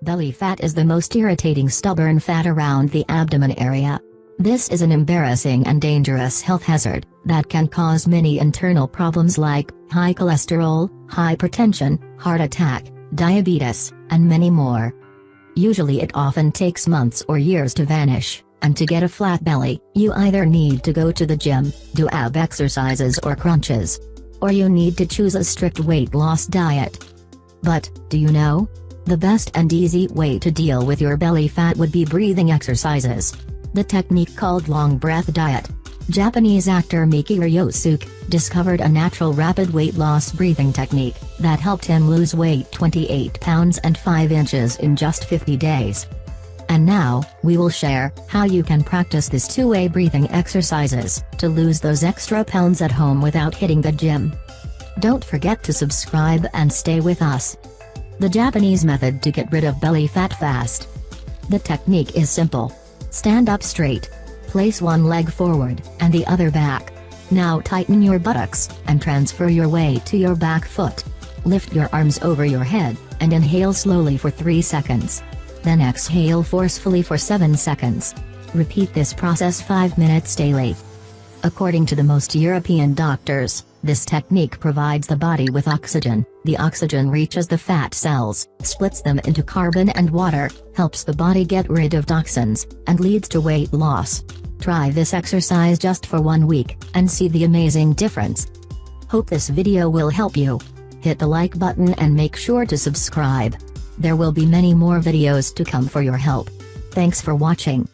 Belly fat is the most irritating stubborn fat around the abdomen area. This is an embarrassing and dangerous health hazard that can cause many internal problems like high cholesterol, hypertension, heart attack, diabetes, and many more. Usually it often takes months or years to vanish, and to get a flat belly, you either need to go to the gym, do ab exercises or crunches, or you need to choose a strict weight loss diet. But, do you know? The best and easy way to deal with your belly fat would be breathing exercises. The technique called long breath diet. Japanese actor Miki Ryosuke discovered a natural rapid weight loss breathing technique that helped him lose weight 28 pounds and 5 inches in just 50 days. And now, we will share how you can practice this two-way breathing exercises to lose those extra pounds at home without hitting the gym. Don't forget to subscribe and stay with us. The Japanese method to get rid of belly fat fast. The technique is simple. Stand up straight. Place one leg forward and the other back. Now tighten your buttocks and transfer your weight to your back foot. Lift your arms over your head and inhale slowly for 3 seconds. Then exhale forcefully for 7 seconds. Repeat this process 5 minutes daily. According to the most European doctors, this technique provides the body with oxygen. The oxygen reaches the fat cells, splits them into carbon and water, helps the body get rid of toxins, and leads to weight loss. Try this exercise just for 1 week, and see the amazing difference. Hope this video will help you. Hit the like button and make sure to subscribe. There will be many more videos to come for your help. Thanks for watching.